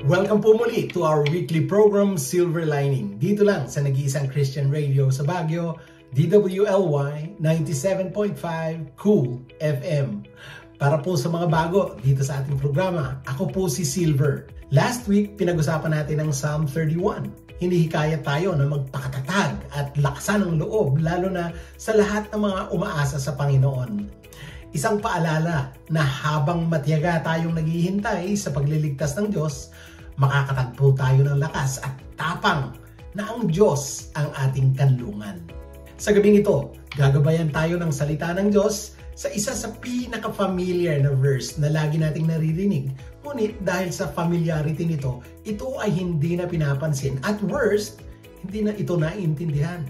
Welcome po muli to our weekly program, Silver Lining. Dito lang sa nag-iisang Christian Radio sa Baguio, DWLY 97.5 Cool FM. Para po sa mga bago dito sa ating programa, ako po si Silver. Last week, pinag-usapan natin ang Psalm 31. Hinihikayat tayo na magpakatatag at lakasan ng loob, lalo na sa lahat ng mga umaasa sa Panginoon. Isang paalala na habang matiyaga tayong naghihintay sa pagliligtas ng Diyos, makakatagpo tayo ng lakas at tapang na ang Diyos ang ating kanlungan. Sa gabing ito, gagabayan tayo ng salita ng Diyos sa isa sa pinaka-familiar na verse na lagi nating naririnig. Ngunit dahil sa familiarity nito, ito ay hindi na pinapansin at worst, hindi na ito naiintindihan.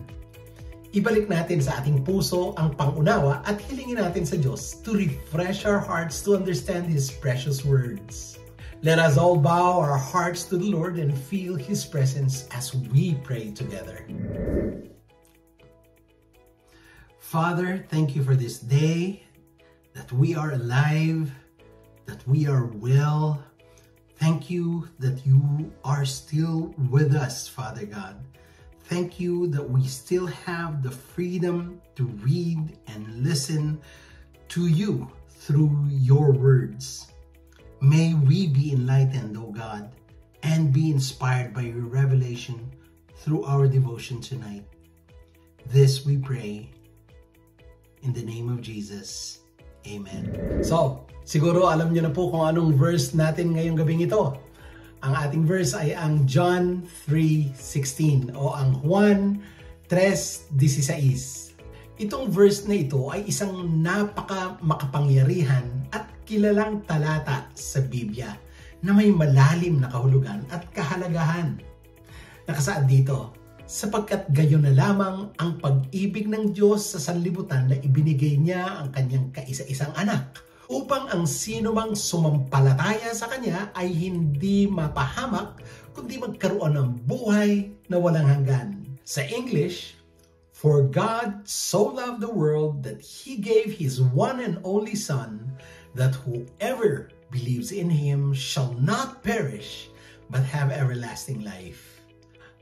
Ibalik natin sa ating puso ang pangunawa at hilingin natin sa Diyos to refresh our hearts to understand His precious words. Let us all bow our hearts to the Lord and feel His presence as we pray together. Father, thank you for this day, that we are alive, that we are well. Thank you that you are still with us, Father God. Thank you that we still have the freedom to read and listen to you through your words. May we be enlightened, O God, and be inspired by your revelation through our devotion tonight. This we pray in the name of Jesus. Amen. So, siguro alam niyo na po kung anong verse natin ngayong gabing ito. Ang ating verse ay ang John 3:16 o ang Juan 3:16. Itong verse na ito ay isang makapangyarihan at kilalang talata sa Biblia na may malalim na kahulugan at kahalagahan. Nakasaad dito, sapagkat gayon na lamang ang pag-ibig ng Diyos sa sanlibutan na ibinigay niya ang kanyang kaisa-isang anak, upang ang sino mang sumampalataya sa Kanya ay hindi mapahamak, kundi magkaroon ng buhay na walang hanggan. Sa English, for God so loved the world that He gave His one and only Son, that whoever believes in Him shall not perish, but have everlasting life.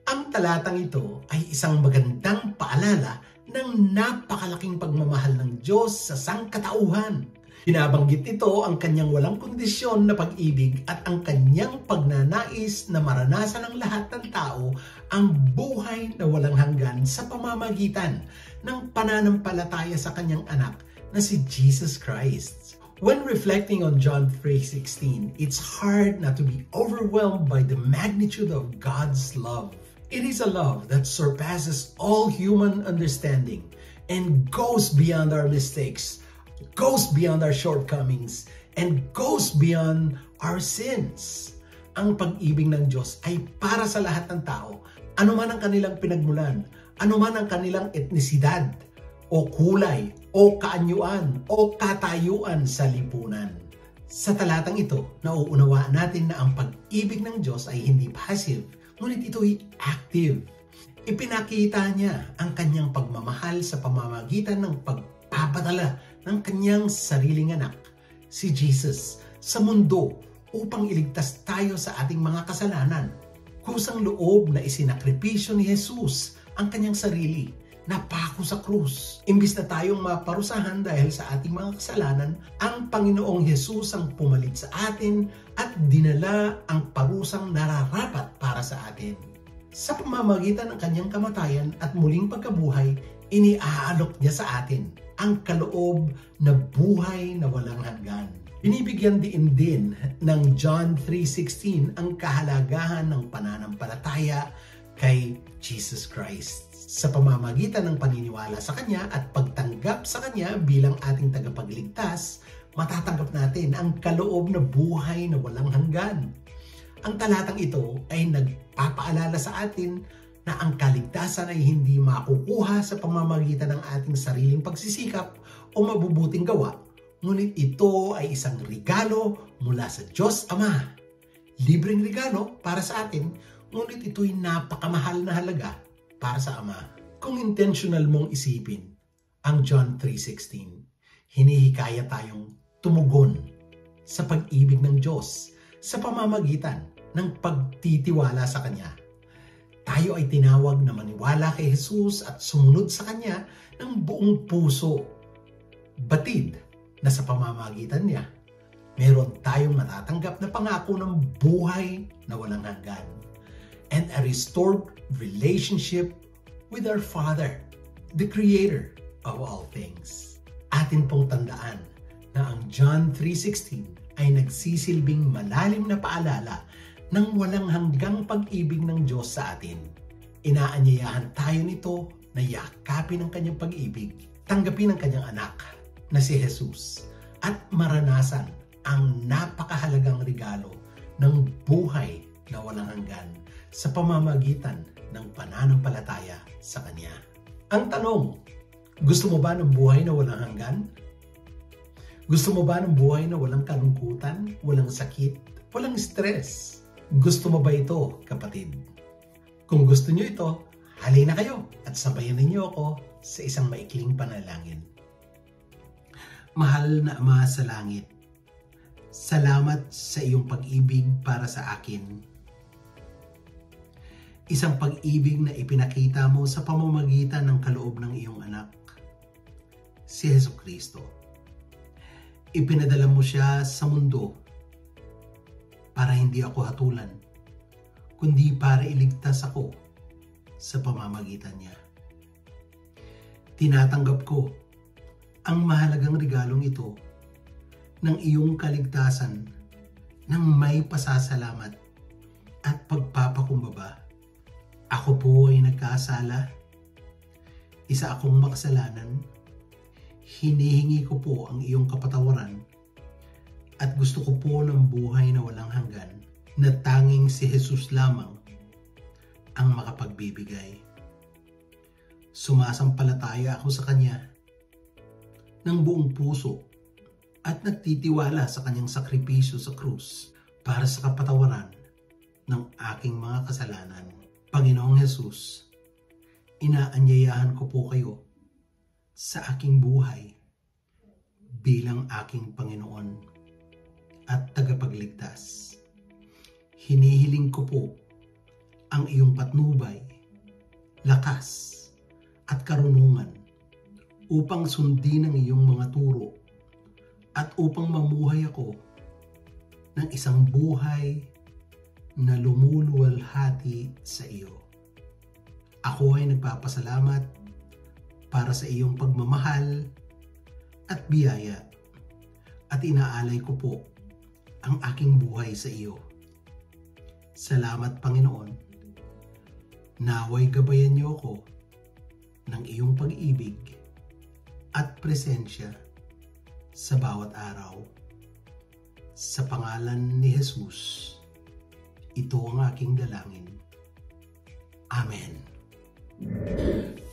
Ang talatang ito ay isang magandang paalala ng napakalaking pagmamahal ng Diyos sa sangkatauhan. Binabanggit nito ang kanyang walang kondisyon na pag-ibig at ang kanyang pagnanais na maranasan ng lahat ng tao ang buhay na walang hanggan sa pamamagitan ng pananampalataya sa kanyang anak na si Jesus Christ. When reflecting on John 3:16, it's hard not to be overwhelmed by the magnitude of God's love. It is a love that surpasses all human understanding and goes beyond our mistakes, goes beyond our shortcomings, and goes beyond our sins. Ang pag-ibig ng Diyos ay para sa lahat ng tao, anuman ang kanilang pinagmulan, anuman ang kanilang etnisidad, o kulay, o kaanyuan, o katayuan sa lipunan. Sa talatang ito, nauunawaan natin na ang pag-ibig ng Diyos ay hindi passive, ngunit ito'y active. Ipinakita niya ang kanyang pagmamahal sa pamamagitan ng pagpapadala ng kanyang sariling anak, si Jesus, sa mundo upang iligtas tayo sa ating mga kasalanan. Kusang loob na isinakripisyo ni Jesus ang kanyang sarili, napako sa krus. Imbis na tayong maparusahan dahil sa ating mga kasalanan, ang Panginoong Jesus ang pumalit sa atin at dinala ang parusang nararapat para sa atin. Sa pamamagitan ng kanyang kamatayan at muling pagkabuhay, iniaalok niya sa atin ang kaloob na buhay na walang hanggan. Binibigyan din ng John 3:16 ang kahalagahan ng pananampalataya kay Jesus Christ. Sa pamamagitan ng paniniwala sa Kanya at pagtanggap sa Kanya bilang ating tagapagligtas, matatanggap natin ang kaloob na buhay na walang hanggan. Ang talatang ito ay nagpapaalala sa atin na ang kaligtasan ay hindi makukuha sa pamamagitan ng ating sariling pagsisikap o mabubuting gawa, ngunit ito ay isang regalo mula sa Diyos Ama. Libreng regalo para sa atin, ngunit ito'y napakamahal na halaga para sa Ama. Kung intentional mong isipin ang John 3:16, hinihikaya tayong tumugon sa pag-ibig ng Diyos sa pamamagitan ng pagtitiwala sa Kanya. Tayo ay tinawag na maniwala kay Jesus at sumunod sa Kanya ng buong puso. Batid na sa pamamagitan niya, meron tayong matatanggap na pangako ng buhay na walang hanggan and a restored relationship with our Father, the Creator of all things. Atin pong tandaan na ang John 3:16 ay nagsisilbing malalim na paalala ng walang hanggang pag-ibig ng Diyos sa atin. Inaanyayahan tayo nito na yakapin ang kanyang pag-ibig, tanggapin ang kanyang anak na si Jesus at maranasan ang napakahalagang regalo ng buhay na walang hanggan sa pamamagitan ng pananampalataya sa Kanya. Ang tanong, gusto mo ba ng buhay na walang hanggan? Gusto mo ba ng buhay na walang kalungkutan, walang sakit, walang stress? Gusto mo ba ito, kapatid? Kung gusto niyo ito, halina kayo at sabayan ninyo ako sa isang maikling panalangin. Mahal na Ama sa langit, salamat sa iyong pag-ibig para sa akin. Isang pag-ibig na ipinakita mo sa pamamagitan ng kaloob ng iyong anak, si Jesucristo. Ipinadala mo siya sa mundo para hindi ako hatulan, kundi para iligtas ako sa pamamagitan niya. Tinatanggap ko ang mahalagang regalong ito ng iyong kaligtasan ng may pasasalamat at pagpapakumbaba. Ako po ay nagkasala, isa akong makasalanan, hinihingi ko po ang iyong kapatawaran at gusto ko po ng buhay na walang hanggan na tanging si Jesus lamang ang makapagbibigay. Sumasampalataya ako sa Kanya ng buong puso at nagtitiwala sa Kanyang sakripisyo sa krus para sa kapatawaran ng aking mga kasalanan. Panginoong Jesus, inaanyayahan ko po kayo sa aking buhay bilang aking Panginoon at tagapagligtas. Hinihiling ko po ang iyong patnubay, lakas at karunungan upang sundin ang iyong mga turo at upang mamuhay ako ng isang buhay na lumuluwalhati sa iyo. Ako ay nagpapasalamat para sa iyong pagmamahal at biyaya at inaalay ko po ang aking buhay sa iyo. Salamat, Panginoon. Naway gabayan niyo ako ng iyong pag-ibig at presensya sa bawat araw. Sa pangalan ni Jesus, ito ang aking dalangin. Amen.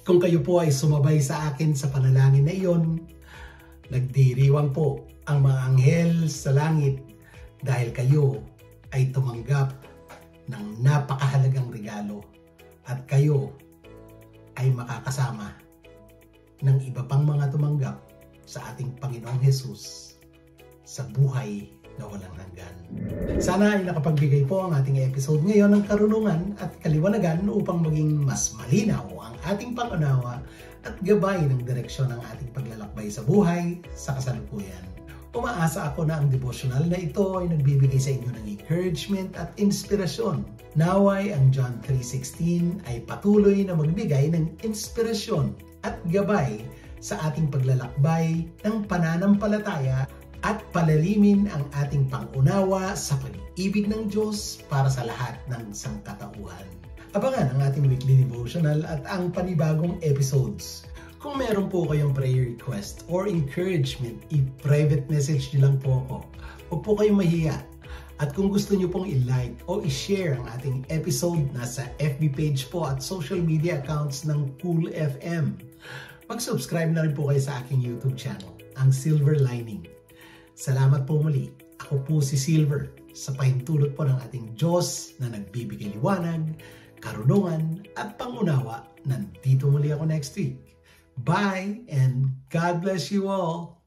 Kung kayo po ay sumabay sa akin sa panalangin na iyon, nagdiriwang po ang mga anghel sa langit dahil kayo ay tumanggap ng napakahalagang regalo at kayo ay makakasama ng iba pang mga tumanggap sa ating Panginoong Jesus sa buhay na walang hanggan. Sana ay nakapagbigay po ang ating episode ngayon ng karunungan at kaliwanagan upang maging mas malinaw ang ating pangunawa at gabay ng direksyon ng ating paglalakbay sa buhay sa kasalukuyan. Umaasa ako na ang devotional na ito ay nagbibigay sa inyo ng encouragement at inspirasyon. Naway ang John 3:16 ay patuloy na magbigay ng inspirasyon at gabay sa ating paglalakbay ng pananampalataya at palalimin ang ating pangunawa sa pag-ibig ng Diyos para sa lahat ng sangkatauhan. Abangan ang ating weekly devotional at ang panibagong episodes. Kung meron po kayong prayer request or encouragement, i-private message nyo lang po ako. Huwag po kayong mahiya. At kung gusto nyo pong i-like o i-share ang ating episode, nasa FB page po at social media accounts ng Cool FM. Mag-subscribe na rin po kayo sa aking YouTube channel, ang Silver Lining. Salamat po muli. Ako po si Silver sa pahintulot po ng ating Diyos na nagbibigay liwanag, karunungan at pangunawa. Nandito muli ako next week. Bye and God bless you all.